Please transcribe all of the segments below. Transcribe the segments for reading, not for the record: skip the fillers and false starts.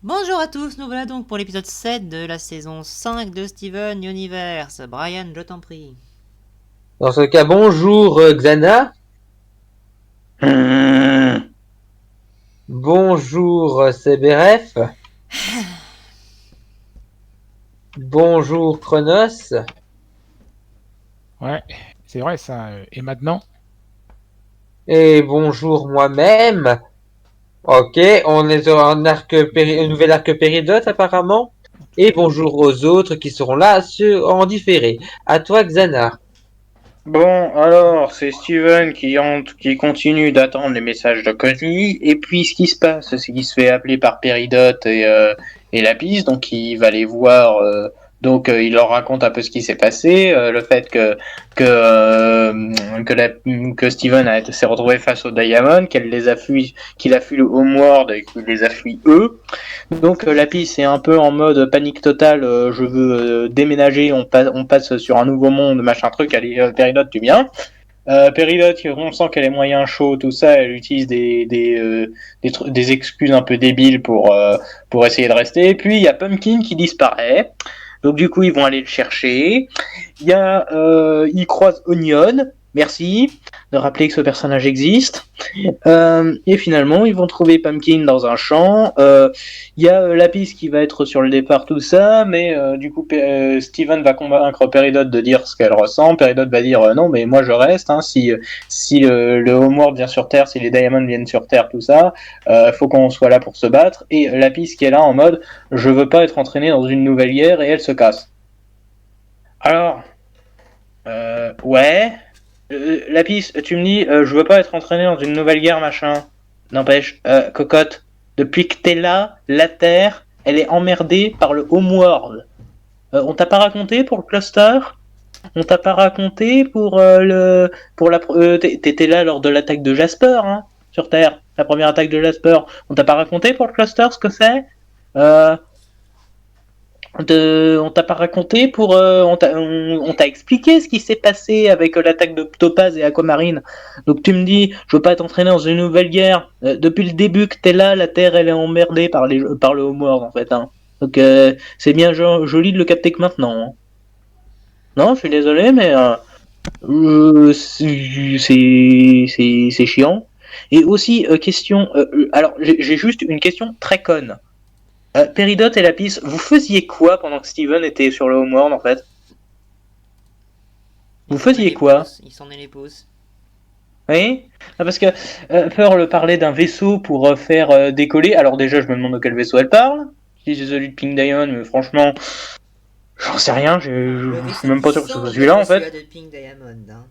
Bonjour à tous, nous voilà donc pour l'épisode 7 de la saison 5 de Steven Universe. Brian, je t'en prie. Dans ce cas, bonjour Xana, bonjour CBRF, bonjour Chronos, Ouais, c'est vrai ça. Et maintenant? et bonjour moi-même. Ok, on est sur un nouvel arc péridote apparemment. Et bonjour aux autres qui seront là en différé. À toi Xana. Bon, alors, c'est Steven qui continue d'attendre les messages de Connie, et puis ce qui se passe, c'est qu'il se fait appeler par Péridot et Lapis, donc il va les voir, il leur raconte un peu ce qui s'est passé, le fait que, euh, que Steven s'est retrouvé face aux Diamond, qu'il a fui le Homeworld et qu'il les a fui eux. Donc Lapis est un peu en mode panique totale, je veux déménager, on passe sur un nouveau monde, machin truc, allez, Péridot, tu viens. Péridot, on sent qu'elle est moyen chaud, tout ça, elle utilise des excuses un peu débiles pour essayer de rester. Puis il y a Pumpkin qui disparaît, donc du coup ils vont aller le chercher. Ils croisent Onion, merci de rappeler que ce personnage existe. Et finalement, ils vont trouver Pumpkin dans un champ. Il y a Lapis qui va être sur le départ, tout ça, mais du coup, Steven va convaincre Peridot de dire ce qu'elle ressent. Peridot va dire non, mais moi je reste. Hein, si le Homeworld vient sur Terre, si les Diamonds viennent sur Terre, tout ça, faut qu'on soit là pour se battre. Et Lapis qui est là en mode je veux pas être entraîné dans une nouvelle guerre, et elle se casse. Alors, ouais. Lapis, tu me dis, je veux pas être entraîné dans une nouvelle guerre, machin. N'empêche, cocotte, depuis que t'es là, la Terre, elle est emmerdée par le Homeworld. On t'a pas raconté pour le cluster? On t'a pas raconté pour le. Pour la. T'étais là lors de l'attaque de Jasper, hein, sur Terre. La première attaque de Jasper. On t'a pas raconté pour le cluster ce que c'est? Euh, on t'a pas raconté pour on t'a expliqué ce qui s'est passé avec l'attaque de Topaz et Aquamarine. Donc tu me dis je veux pas t'entraîner dans une nouvelle guerre. Depuis le début que t'es là, la Terre elle est emmerdée par le Homeworld en fait, hein. Donc c'est bien joli de le capter que maintenant, hein. Non, je suis désolé mais c'est chiant. Et aussi question alors j'ai juste une question très conne. Péridot et Lapis, vous faisiez quoi pendant que Steven était sur le Homeworld en fait? Vous faisiez quoi? Il s'en est les pouces. Oui. Parce que Pearl parlait d'un vaisseau pour faire décoller. Alors déjà, je me demande de quel vaisseau elle parle. Si c'est celui de Pink Diamond, mais franchement, j'en sais rien. Le Je suis vaisseau même qui pas sûr que ce sort soit d'être celui-là en celui-là fait. de Pink Diamond. Hein.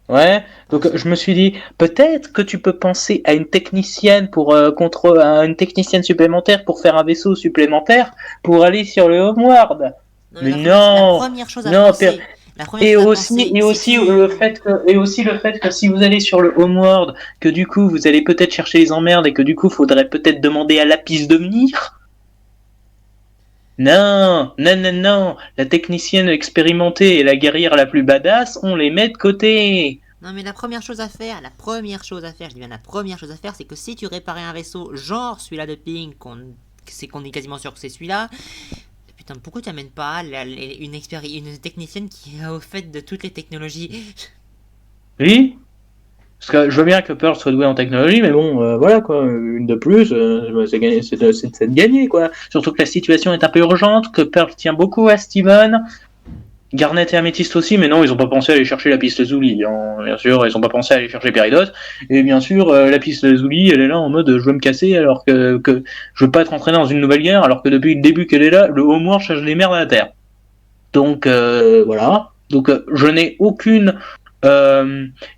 Ouais. Donc je me suis dit, peut-être que tu peux penser à une technicienne à une technicienne supplémentaire pour faire un vaisseau supplémentaire pour aller sur le Homeworld. Non mais Mais la non, première chose à non, penser, si Et aussi le fait que si vous allez sur le Homeworld, que du coup vous allez peut-être chercher les emmerdes et que du coup faudrait peut-être demander à Lapis de venir. Non, non, non, non. La technicienne expérimentée et la guerrière la plus badass, on les met de côté. Non mais la première chose à faire, je dis bien la première chose à faire, c'est que si tu réparais un vaisseau genre celui-là de Pink, qu'on est quasiment sûr que c'est celui-là, putain pourquoi tu amènes pas une technicienne qui est au fait de toutes les technologies? Oui. Parce que je veux bien que Pearl soit douée en technologie, mais bon, voilà quoi, une de plus, c'est de gagner quoi. Surtout que la situation est un peu urgente, que Pearl tient beaucoup à Steven. Garnet et Améthyste aussi, mais non, ils ont pas pensé à aller chercher la piste Zuli, hein. Bien sûr, ils ont pas pensé à aller chercher Peridot. Et bien sûr, la piste Zuli, elle est là en mode je veux me casser alors que je veux pas être entraîné dans une nouvelle guerre, alors que depuis le début qu'elle est là, le Homeworld cherche des merdes à la Terre. Donc voilà. Donc je n'ai aucune.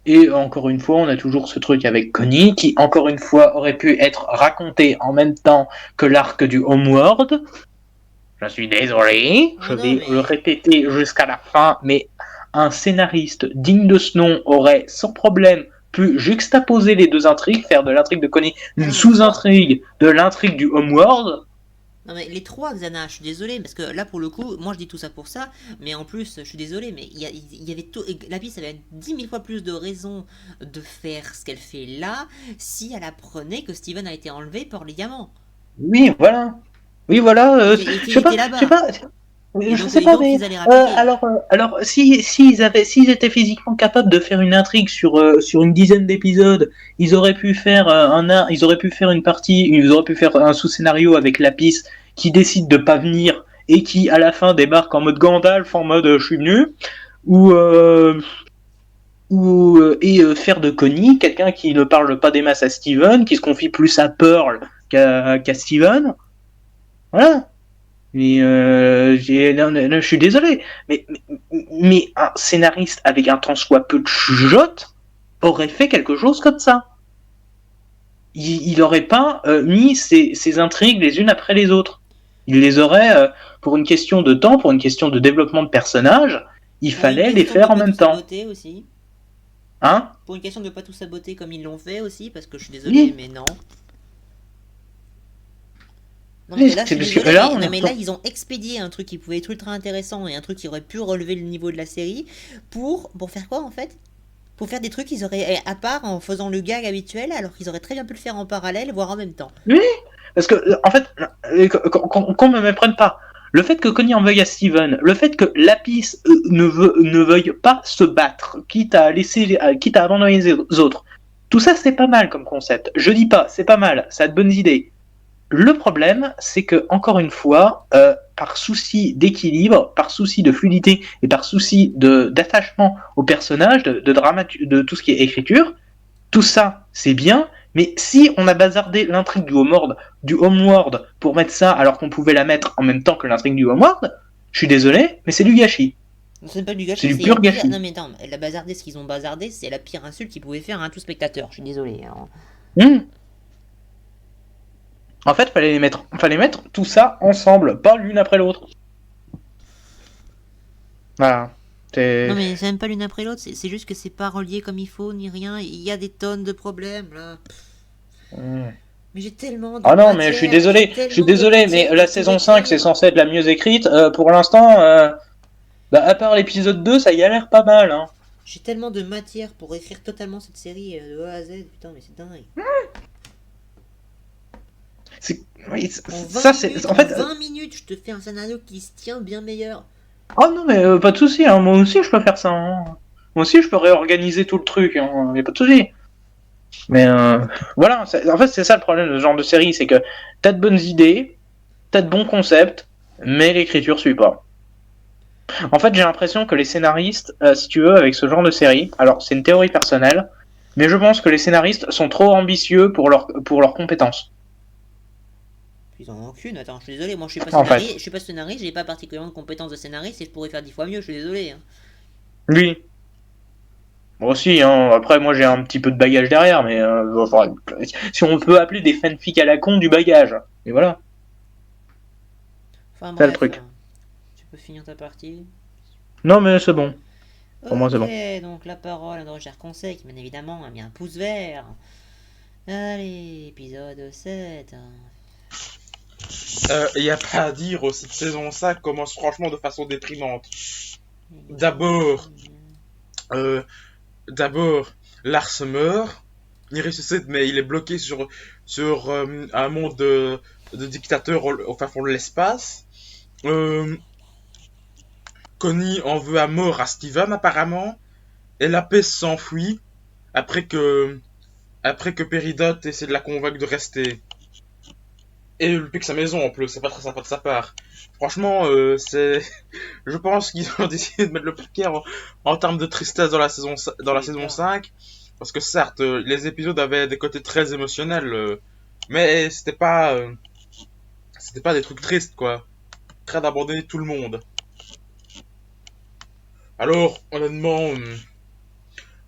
Et encore une fois, on a toujours ce truc avec Connie qui, encore une fois, aurait pu être raconté en même temps que l'arc du Homeworld. Je suis désolé, je vais le répéter jusqu'à la fin, mais un scénariste digne de ce nom aurait sans problème pu juxtaposer les deux intrigues, faire de l'intrigue de Connie une sous-intrigue de l'intrigue du Homeworld. Non mais les trois Xana, je suis désolé parce que là pour le coup, moi je dis tout ça pour ça, mais en plus je suis désolé, mais il y avait tout, la piste avait 10 000 fois plus de raisons de faire ce qu'elle fait là si elle apprenait que Steven a été enlevé par les diamants. Oui, voilà. Oui, voilà. Qui Je sais pas, était je là-bas. sais pas. Et Je donc, sais pas, mais ils allaient rappliquer. alors, s'ils étaient physiquement capables de faire une intrigue sur une dizaine d'épisodes, ils auraient pu faire ils auraient pu faire une partie, ils auraient pu faire un sous-scénario avec Lapis qui décide de pas venir et qui à la fin débarque en mode Gandalf, en mode je suis venu, ou faire de Connie quelqu'un qui ne parle pas des masses à Steven, qui se confie plus à Pearl qu'à Steven. Voilà. Mais non, je suis désolé, mais un scénariste avec un tant soit peu de chuchote aurait fait quelque chose comme ça. Il aurait pas mis ces intrigues les unes après les autres. Il les aurait, pour une question de temps, pour une question de développement de personnage, il Pour une fallait les question de faire en pas tout même temps. saboter aussi. Hein? Pour une question de pas tout saboter comme ils l'ont fait aussi, parce que je suis désolé, Oui. mais non. Non, Oui, mais là, je suis parce que désolé, là, mais, on non, est mais là, retourné. ils ont expédié un truc qui pouvait être ultra intéressant et un truc qui aurait pu relever le niveau de la série pour faire quoi en fait? Pour faire des trucs qu'ils auraient, à part en faisant le gag habituel, alors qu'ils auraient très bien pu le faire en parallèle, voire en même temps. Oui, parce que, en fait, qu'on me méprenne pas. Le fait que Connie en veuille à Steven, le fait que Lapis ne veuille pas se battre, quitte à abandonner les autres, tout ça c'est pas mal comme concept. Je dis pas, c'est pas mal, ça a de bonnes idées. Le problème, c'est que, encore une fois, par souci d'équilibre, par souci de fluidité et par souci d'attachement au personnage, de tout ce qui est écriture, tout ça, c'est bien, mais si on a bazardé l'intrigue du Homeworld pour mettre ça alors qu'on pouvait la mettre en même temps que l'intrigue du Homeworld, je suis désolé, mais c'est du gâchis. Non, c'est pas du C'est gâchis, du c'est la pur pire. gâchis. Non, mais attends, la bazardée, ce qu'ils ont bazardé, c'est la pire insulte qu'ils pouvaient faire à un tout spectateur. Je suis désolé. Alors. Hmm. En fait, fallait mettre tout ça ensemble, pas l'une après l'autre. Voilà. Non, mais c'est même pas l'une après l'autre, c'est juste que c'est pas relié comme il faut, ni rien. Il y a des tonnes de problèmes là. Hmm. Mais j'ai tellement de Ah non, matière, mais j'ai je suis tellement de désolé, mais matière la pour tout saison 5, c'est écrire. censé être la mieux écrite. Pour l'instant, bah, à part l'épisode 2, ça y a l'air pas mal. Hein. J'ai tellement de matière pour écrire totalement cette série de A à Z, putain, mais c'est dingue. Oui, En 20 ça, minutes, c'est. En fait. 20 minutes, je te fais un scénario qui se tient bien meilleur. Oh non, mais pas de souci, hein. Moi aussi je peux faire ça. Hein. Moi aussi je peux réorganiser tout le truc, hein. Y a pas de souci. Mais voilà, en fait c'est ça le problème de ce genre de série, c'est que t'as de bonnes idées, t'as de bons concepts, mais l'écriture suit pas. En fait j'ai l'impression que les scénaristes, si tu veux, avec ce genre de série, alors c'est une théorie personnelle, mais je pense que les scénaristes sont trop ambitieux pour leurs compétences. Ils en ont aucune, attends, je suis désolé, moi je suis pas En scénariste, fait. je suis pas scénariste, j'ai pas particulièrement de compétences de scénariste et je pourrais faire 10 fois mieux, je suis désolé. Hein. Oui. Moi aussi, hein. Après moi j'ai un petit peu de bagage derrière, mais enfin, si on peut appeler des fanfics à la con du bagage. Et voilà. Enfin C'est le bref, truc. tu peux finir ta partie. Non, mais c'est bon. Pour moi, c'est bon. Ok, donc la parole à notre cher conseil qui bien évidemment a mis un pouce vert. Allez, épisode 7. Il n'y a pas à dire, cette saison 5 commence franchement de façon déprimante. D'abord, Lars meurt, il ressuscite, mais il est bloqué sur un monde de dictateurs au fin fond de l'espace. Connie en veut à mort à Steven, apparemment, et la paix s'enfuit après que, après que Peridot essaie de la convaincre de rester. Et il pique sa maison en plus, c'est pas très sympa de sa part. Franchement, je pense qu'ils ont décidé de mettre le paquet en termes de tristesse dans la saison 5. Parce que certes, les épisodes avaient des côtés très émotionnels, mais c'était pas des trucs tristes, quoi. Très d'abandonner tout le monde. Alors, honnêtement,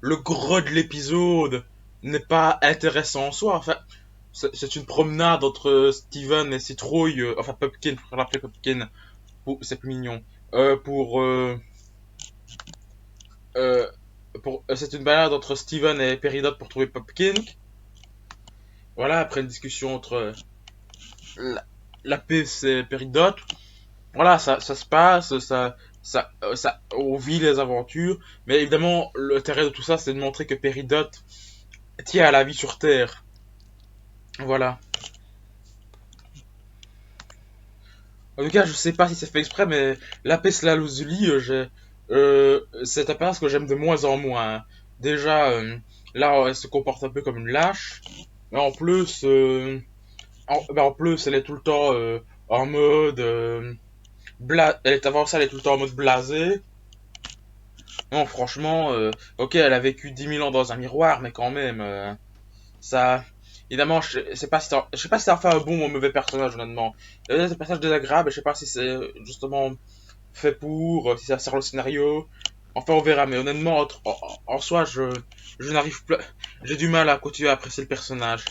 le gros de l'épisode n'est pas intéressant en soi. Enfin, c'est une promenade entre Steven et Citrouille, enfin Pumpkin, pour l'appeler Pumpkin, c'est plus mignon. Pour, c'est une balade entre Steven et Peridot pour trouver Pumpkin. Voilà, après une discussion entre la Pisse et Peridot. Voilà, ça se passe, on vit les aventures, mais évidemment, l'intérêt de tout ça, c'est de montrer que Peridot tient à la vie sur Terre. Voilà. En tout cas, je sais pas si c'est fait exprès, mais Lapis Lazuli, c'est un personnage que j'aime de moins en moins. Déjà, là, elle se comporte un peu comme une lâche. Mais en plus, en plus, elle est tout le temps en mode elle est avancée, elle est tout le temps en mode blasé. Non, franchement, ok, elle a vécu 10 000 ans dans un miroir, mais quand même, ça, évidemment, je sais pas si ça fait un bon ou un mauvais personnage, honnêtement. Il y a des personnages désagréables, et je sais pas si c'est justement fait pour, si ça sert le scénario. Enfin, on verra, mais honnêtement, en soi, je n'arrive plus, j'ai du mal à continuer à apprécier le personnage.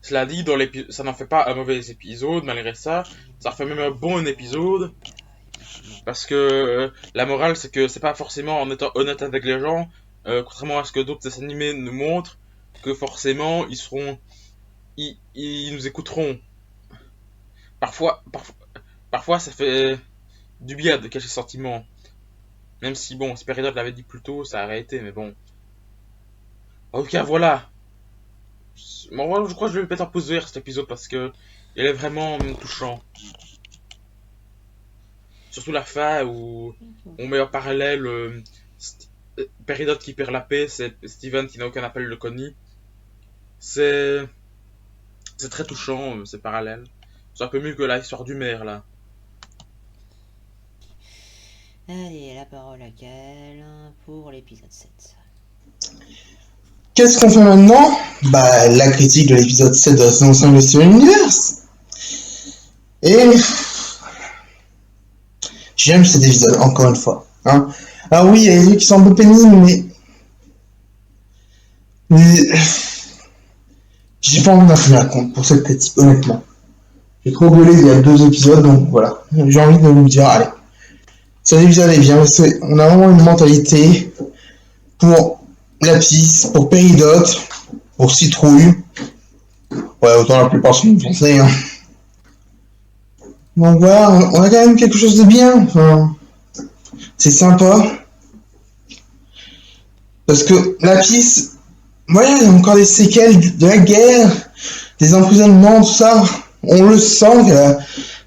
Cela dit, ça n'en fait pas un mauvais épisode, malgré ça. Ça fait même un bon épisode. Parce que la morale, c'est que c'est pas forcément en étant honnête avec les gens, contrairement à ce que d'autres dessins animés nous montrent, que forcément ils nous écouteront. Parfois, parfois, ça fait du bien de cacher ses sentiments. Même si, bon, Spiridon l'avait dit plus tôt, ça aurait été, mais bon. En tout cas, voilà. Moi, je crois que je vais peut-être en poser cet épisode parce que il est vraiment touchant. Surtout la fin où on met en parallèle Peridot qui perd la paix, c'est Steven qui n'a aucun appel de Connie. C'est c'est très touchant, ces parallèles. C'est un peu mieux que l'histoire du maire, là. Allez, la parole à Gaël pour l'épisode 7. Qu'est-ce qu'on fait maintenant? Bah, la critique de l'épisode 7 de la saison 5 de Steven Universe. Et j'aime cet épisode, encore une fois. Hein. Alors oui, il y a des trucs qui sont un peu pénibles, mais j'ai pas envie d'en tenir compte pour cette critique, honnêtement. J'ai trop gueulé il y a 2 épisodes, donc voilà. J'ai envie de me dire, allez, cet épisode est bien, parce qu'on a vraiment une mentalité pour Lapis, pour Peridot, pour Citrouille. Ouais, autant la plupart sont français, hein. Donc voilà, on a quand même quelque chose de bien. Enfin, c'est sympa. Parce que Lapis, voilà, il y a encore des séquelles de la guerre, des emprisonnements, tout ça. On le sent qu'elle a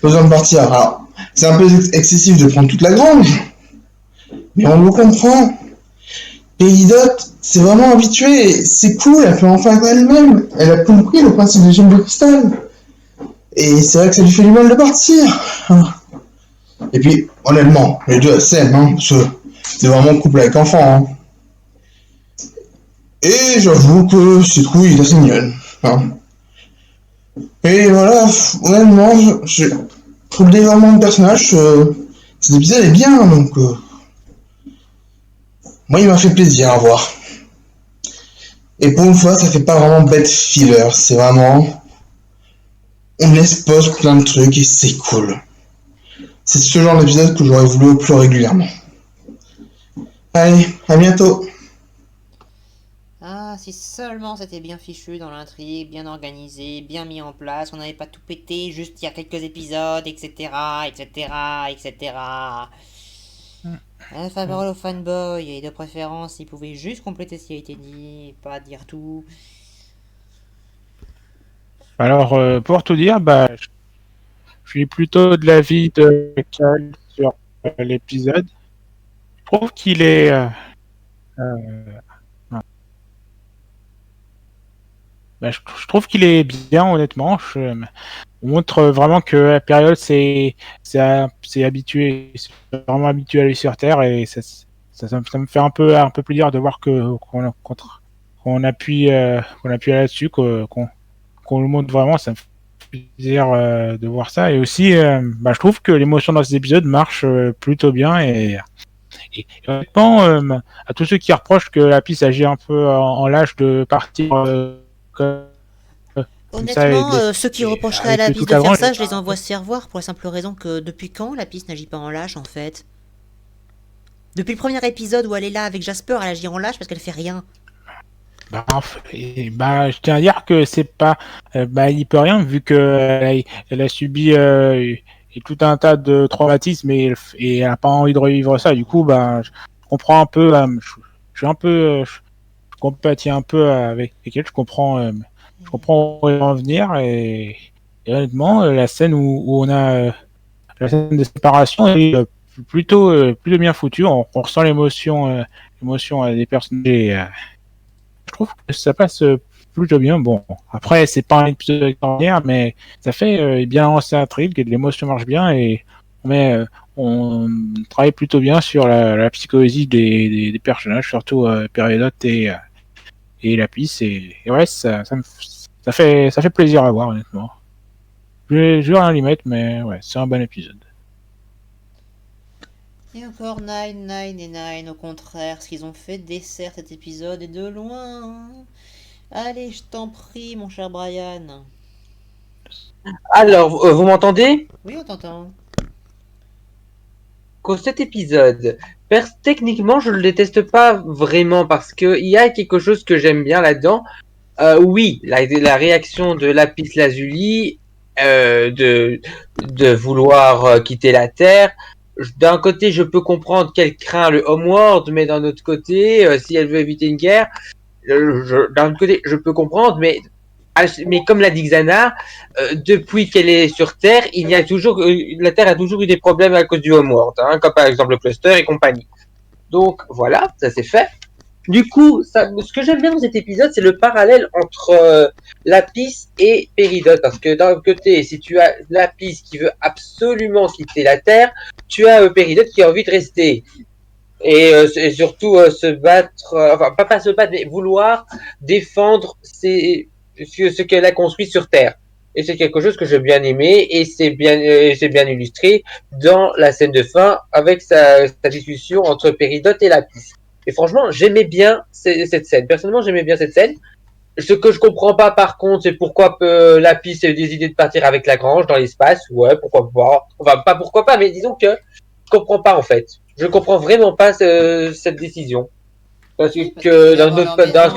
besoin de partir. Alors, c'est un peu excessif de prendre toute la grange, mais on le comprend. Peridot s'est vraiment habituée, c'est cool, elle peut enfin être elle-même. Elle a compris le principe des gemmes de cristal. Et c'est vrai que ça lui fait du mal de partir. Et puis, honnêtement, les deux elles s'aiment, hein, parce que c'est vraiment couple avec enfant. Hein. Et j'avoue que Citrouille est assez mignonne. Hein. Et voilà, honnêtement, je trouve le développement de personnage, cet épisode est bien, donc moi il m'a fait plaisir à voir. Et pour une fois, ça fait pas vraiment bête filler, c'est vraiment on expose plein de trucs et c'est cool. C'est ce genre d'épisode que j'aurais voulu plus régulièrement. Allez, à bientôt. Ah, si seulement c'était bien fichu dans l'intrigue, bien organisé, bien mis en place, on n'avait pas tout pété juste il y a quelques épisodes, etc., etc., etc. Enfin, parole aux fanboys, et de préférence, ils pouvaient juste compléter ce qui a été dit, pas dire tout. Alors, pour tout dire, bah, je suis plutôt de l'avis de Cal sur l'épisode. Je trouve qu'il est... je trouve qu'il est bien, honnêtement. On montre vraiment que la période c'est habitué, c'est vraiment habitué à aller sur Terre et ça me fait un peu plaisir de voir qu'on appuie là-dessus, qu'on le montre vraiment. Ça me fait plaisir de voir ça. Et aussi, je trouve que l'émotion dans ces épisodes marche plutôt bien et honnêtement, à tous ceux qui reprochent que Lapis agit un peu en lâche de partir Honnêtement, ceux qui reprocheraient à la piste de la faire grange, ça, je les envoie se faire voir pour la simple raison que depuis quand la piste n'agit pas en lâche en fait? Depuis le premier épisode où elle est là avec Jasper, elle agit en lâche parce qu'elle fait rien. Je tiens à dire que c'est pas, il peut rien vu que elle a subi tout un tas de traumatismes et elle a pas envie de revivre ça. Du coup, je comprends un peu, je suis un peu, je compatis un peu avec elle. Je comprends où elle va en venir et Et honnêtement, la scène où on a la scène de séparation est plutôt bien foutue. On ressent l'émotion des personnages. Je trouve que ça passe plutôt bien. Bon, après, c'est pas un épisode extraordinaire, mais ça fait bien lancer l'intrigue et l'émotion marche bien et on travaille plutôt bien sur la psychologie des personnages, surtout Peridot et Lapis. Et ouais, ça fait plaisir à voir, honnêtement. Je vais rien lui mettre, mais ouais, c'est un bon épisode. Et encore Nine, au contraire, ce qu'ils ont fait dessert cet épisode et de loin. Allez, je t'en prie, mon cher Brian. Alors, vous m'entendez? Oui, on t'entend. Cet épisode, techniquement, je le déteste pas vraiment parce que il y a quelque chose que j'aime bien là-dedans. Oui, la réaction de Lapis Lazuli de vouloir quitter la Terre. D'un côté, je peux comprendre qu'elle craint le Homeworld, mais d'un autre côté, si elle veut éviter une guerre, d'un autre côté, je peux comprendre, mais comme l'a dit Xana, depuis qu'elle est sur Terre, la Terre a toujours eu des problèmes à cause du Homeworld, hein, comme par exemple le cluster et compagnie. Donc voilà, ça c'est fait. Du coup, ce que j'aime bien dans cet épisode, c'est le parallèle entre Lapis et Peridot. Parce que d'un côté, si tu as Lapis qui veut absolument quitter la Terre, tu as Peridot qui a envie de rester. Et surtout se battre, enfin pas se battre, mais vouloir défendre ce qu'elle a construit sur Terre. Et c'est quelque chose que j'ai bien aimé et c'est bien illustré dans la scène de fin avec sa discussion entre Peridot et Lapis. Et franchement, j'aimais bien cette scène. Personnellement, j'aimais bien cette scène. Ce que je comprends pas, par contre, c'est pourquoi Lapis a des idées de partir avec Lagrange dans l'espace. Ouais, pourquoi pas. Enfin, pas pourquoi pas, mais disons que je comprends pas, en fait. Je comprends vraiment pas cette décision. Parce que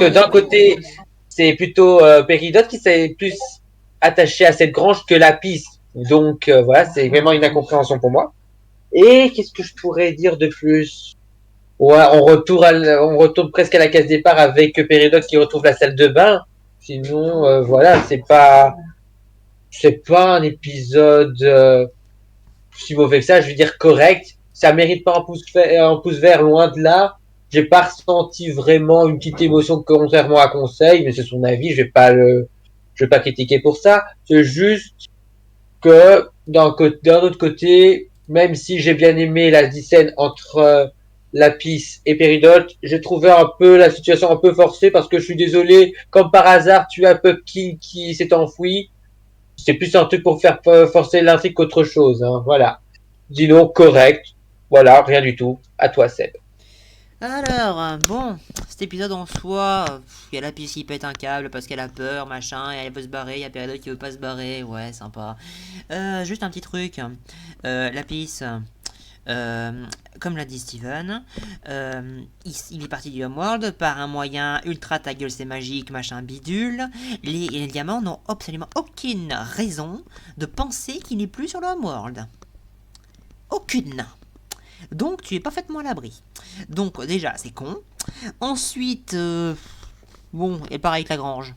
d'un côté, c'est plutôt Peridot qui s'est plus attaché à cette grange que Lapis. Donc, voilà, c'est vraiment une incompréhension pour moi. Et qu'est-ce que je pourrais dire de plus? Ouais, on retourne presque à la case départ avec Peridot qui retrouve la salle de bain. Sinon, voilà, c'est pas un épisode si mauvais que ça. Je veux dire correct. Ça mérite pas un pouce vert, loin de là. J'ai pas ressenti vraiment une petite émotion contrairement à Conseil, mais c'est son avis. Je vais pas critiquer pour ça. C'est juste que d'un autre côté, même si j'ai bien aimé la scène entre Lapis et Peridot, j'ai trouvé un peu la situation un peu forcée parce que je suis désolé, comme par hasard, tu as Pumpkin qui s'est enfoui. C'est plus un truc pour faire forcer l'intrigue qu'autre chose, hein, voilà. Dis-nous correct. Voilà, rien du tout. À toi, Seb. Alors, bon, cet épisode en soi, il y a Lapis qui pète un câble parce qu'elle a peur, machin, et elle veut se barrer, il y a Peridot qui veut pas se barrer, ouais, sympa. Juste un petit truc, Lapis, comme l'a dit Steven, il est parti du Homeworld par un moyen ultra ta gueule c'est magique, machin bidule. Les diamants n'ont absolument aucune raison de penser qu'il n'est plus sur le Homeworld. Aucune. Donc tu es parfaitement à l'abri. Donc déjà c'est con. Ensuite, bon, et pareil que Lagrange.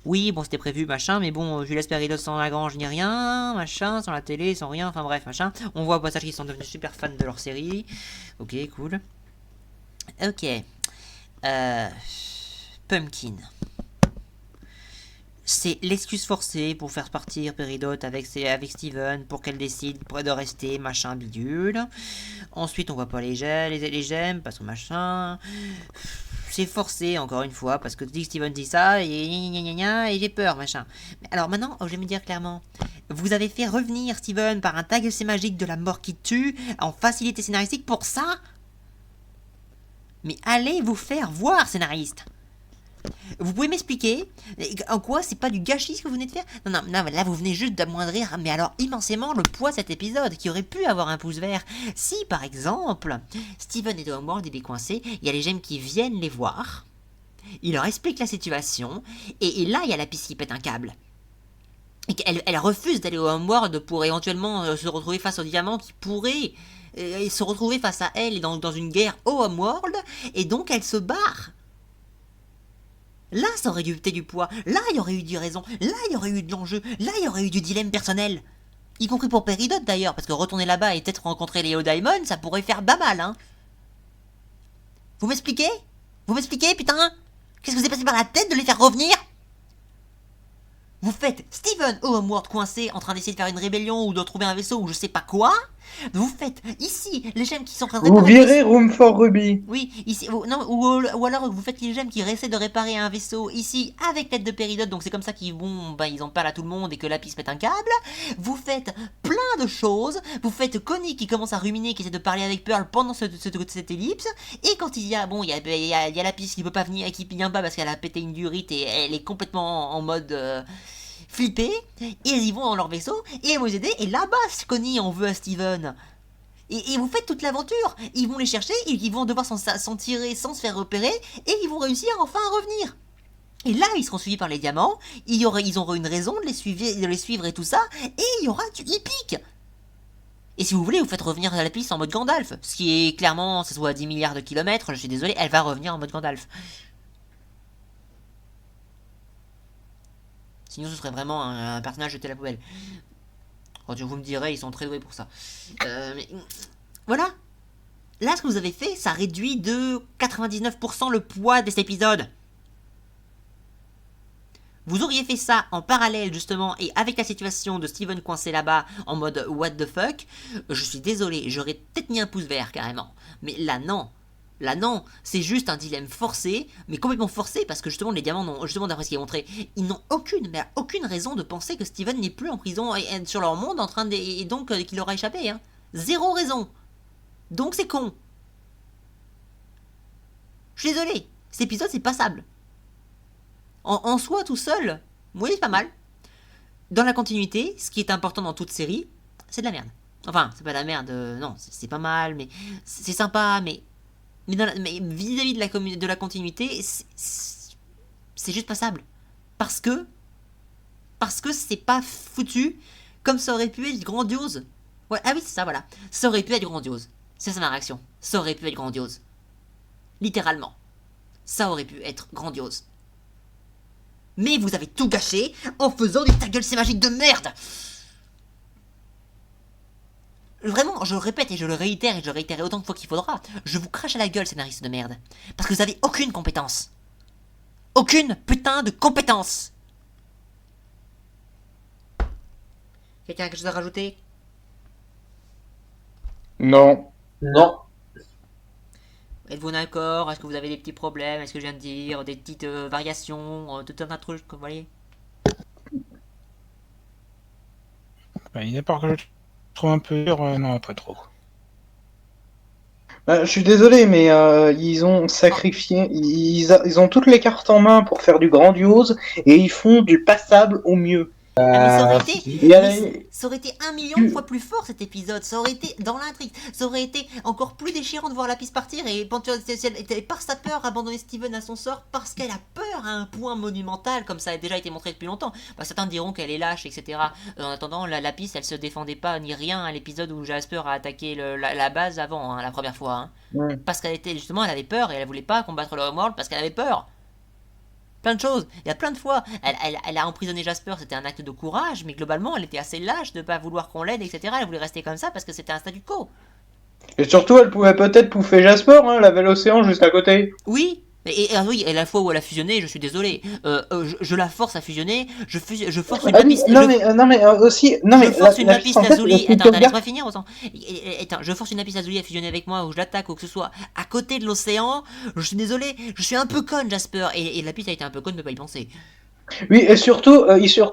Oui, bon, c'était prévu, machin, mais bon, je laisse Peridot sans Lagrange ni rien, machin, sans la télé, sans rien, enfin bref, machin. On voit au passage qu'ils sont devenus super fans de leur série. Ok, cool. Ok. Pumpkin. C'est l'excuse forcée pour faire partir Peridot avec Steven pour qu'elle décide de rester, machin, bidule. Ensuite, on voit pas les gemmes, parce que machin... C'est forcé, encore une fois, parce que dès que Steven dit ça, et j'ai peur, machin. Mais alors maintenant, je vais me dire clairement, vous avez fait revenir Steven par un tag c'est magique de la mort qui tue, en facilité scénaristique pour ça? Mais allez vous faire voir, scénariste! Vous pouvez m'expliquer en quoi c'est pas du gâchis ce que vous venez de faire? Non, là vous venez juste d'amoindrir, mais alors immensément, le poids de cet épisode qui aurait pu avoir un pouce vert. Si par exemple, Steven est au Homeworld, il est coincé, il y a les gemmes qui viennent les voir, il leur explique la situation, et là il y a Lapis qui pète un câble. Et elle refuse d'aller au Homeworld pour éventuellement se retrouver face aux diamants qui pourraient se retrouver face à elle dans une guerre au Homeworld, et donc elle se barre. Là, ça aurait dû du poids. Là, il y aurait eu du raison. Là, il y aurait eu de l'enjeu. Là, il y aurait eu du dilemme personnel. Y compris pour Peridot d'ailleurs, parce que retourner là-bas et peut-être rencontrer Léo Diamond, ça pourrait faire pas mal, hein. Vous m'expliquez? Vous m'expliquez, putain? Qu'est-ce que vous est passé par la tête de les faire revenir? Vous faites Steven Homeworld coincé en train d'essayer de faire une rébellion ou de trouver un vaisseau ou je sais pas quoi. Vous faites ici les gemmes qui sont en train de Vous réparer... virez Room for Ruby. Oui, ici, non, ou alors vous faites les gemmes qui essaient de réparer un vaisseau ici avec l'aide de Peridot, donc c'est comme ça qu'ils vont, ils en parlent à tout le monde et que Lapis pète un câble. Vous faites plein de choses. Vous faites Connie qui commence à ruminer, qui essaie de parler avec Pearl pendant cette ellipse. Et quand il y a, il y a Lapis qui peut pas venir, qui vient pas parce qu'elle a pété une durite et elle est complètement en mode flippée. Et ils y vont dans leur vaisseau et elles vont les aider. Et là-bas, Connie en veut à Steven. Et vous faites toute l'aventure. Ils vont les chercher, ils vont devoir s'en tirer sans se faire repérer, et ils vont réussir enfin à revenir. Et là, ils seront suivis par les diamants, ils auront une raison de les suivre et tout ça, et il y aura du hippique. Et si vous voulez, vous faites revenir la piste en mode Gandalf, ce qui est clairement, ça se voit à 10 milliards de kilomètres, je suis désolé, elle va revenir en mode Gandalf. Sinon, ce serait vraiment un personnage jeté à la poubelle. Quand vous me direz, ils sont très doués pour ça. Mais voilà. Là, ce que vous avez fait, ça réduit de 99% le poids de cet épisode. Vous auriez fait ça en parallèle, justement, et avec la situation de Steven coincé là-bas, en mode what the fuck, je suis désolé, j'aurais peut-être mis un pouce vert, carrément. Mais là, non. Là, non. C'est juste un dilemme forcé, mais complètement forcé, parce que justement, les diamants, n'ont, justement, d'après ce qui est montré, ils n'ont aucune raison de penser que Steven n'est plus en prison et sur leur monde, en train de... et donc qu'il aura échappé, hein. Zéro raison. Donc c'est con. Je suis désolé. Cet épisode, c'est passable. En soi, tout seul, oui, c'est pas mal. Dans la continuité, ce qui est important dans toute série, c'est de la merde. Enfin, c'est pas de la merde, non, c'est pas mal, mais c'est sympa, mais vis-à-vis de la continuité, c'est juste passable. Parce que c'est pas foutu comme ça aurait pu être grandiose. Ouais, ah oui, c'est ça, voilà. Ça aurait pu être grandiose. C'est ça ma réaction. Ça aurait pu être grandiose. Littéralement. Ça aurait pu être grandiose. Mais vous avez tout gâché en faisant du ta gueule c'est magique de merde. Vraiment, je le répète et je le réitère et je le réitérerai autant de fois qu'il faudra. Je vous crache à la gueule, scénariste de merde. Parce que vous avez aucune compétence. Aucune putain de compétence. Quelqu'un a quelque chose à rajouter? Non. Non. Êtes-vous d'accord? Est-ce que vous avez des petits problèmes? Est-ce que je viens de dire des petites variations? Tout un tas de trucs, vous voyez? Il n'y a pas que je trouve un peu dur, non, pas trop. Je suis désolé, mais ils ont sacrifié, ils ont toutes les cartes en main pour faire du grandiose et ils font du passable au mieux. Ah, Il y a la- ça aurait été 1 million de fois plus fort cet épisode, ça aurait été dans l'intrigue, ça aurait été encore plus déchirant de voir la piste partir et par sa peur abandonner Steven à son sort parce qu'elle a peur à un point monumental comme ça a déjà été montré depuis longtemps. Certains diront qu'elle est lâche, etc. En attendant, la piste elle se défendait pas ni rien à l'épisode où Jasper a attaqué la base avant, hein, la première fois. Hein. Ouais. Parce qu'elle était justement, elle avait peur et elle voulait pas combattre le Homeworld parce qu'elle avait peur. Plein de choses, il y a plein de fois, elle a emprisonné Jasper, c'était un acte de courage, mais globalement elle était assez lâche de pas vouloir qu'on l'aide, etc. Elle voulait rester comme ça parce que c'était un statu quo. Et surtout, elle pouvait peut-être pouffer Jasper, hein, elle avait l'océan juste à côté. Oui, oui, et la fois où elle a fusionné, je suis désolé, je la force à fusionner, je force une Ah oui, lapis... non mais aussi, non mais je force une la lapis piste, en fait, lazuli. le Attends, sauvegarde- laisse-moi finir, autant. Attends, je force une lapis lazuli à fusionner avec moi, ou je l'attaque, ou que ce soit à côté de l'océan. Je suis désolé, je suis un peu conne, Jasper. Et lapis a été un peu conne de pas y penser. Oui, et surtout,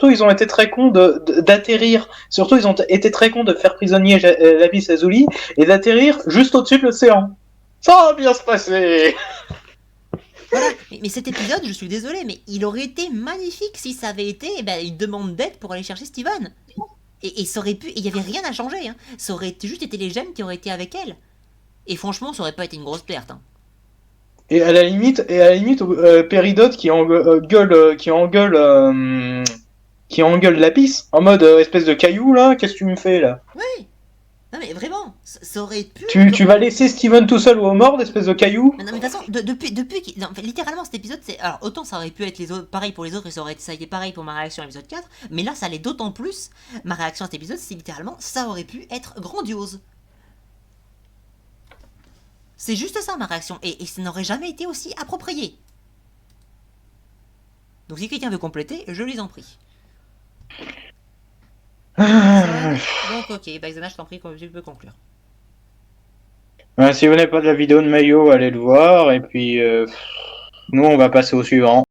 ils ont été très cons d'atterrir. Surtout, ils ont été très cons de faire prisonnier Lapis Lazuli et d'atterrir juste au-dessus de l'océan. Ça va bien se passer. Voilà, mais cet épisode, je suis désolé, mais il aurait été magnifique si ça avait été une demande d'aide pour aller chercher Steven. Et ça aurait pu, il y avait rien à changer. Hein. Ça aurait juste été les gemmes qui auraient été avec elle. Et franchement, ça aurait pas été une grosse perte. Hein. Et à la limite, Peridot qui engueule Lapis en mode espèce de caillou là. Qu'est-ce que tu me fais là? Oui. Non mais vraiment, ça aurait pu... Tu vas laisser Steven tout seul au mort, espèce de caillou? Mais non mais de toute façon, depuis qu'il... non, en fait, littéralement cet épisode, c'est... Alors autant ça aurait pu être les autres, pareil pour les autres, et ça aurait été pareil pour ma réaction à l'épisode 4, mais là ça l'est d'autant plus, ma réaction à cet épisode, c'est littéralement, ça aurait pu être grandiose. C'est juste ça ma réaction, et ça n'aurait jamais été aussi approprié. Donc si quelqu'un veut compléter, je les en prie. Donc ok, bah Xana, je t'en prie, tu peux conclure. Si vous n'avez pas de la vidéo de Mayo, allez le voir. Et puis, nous, on va passer au suivant.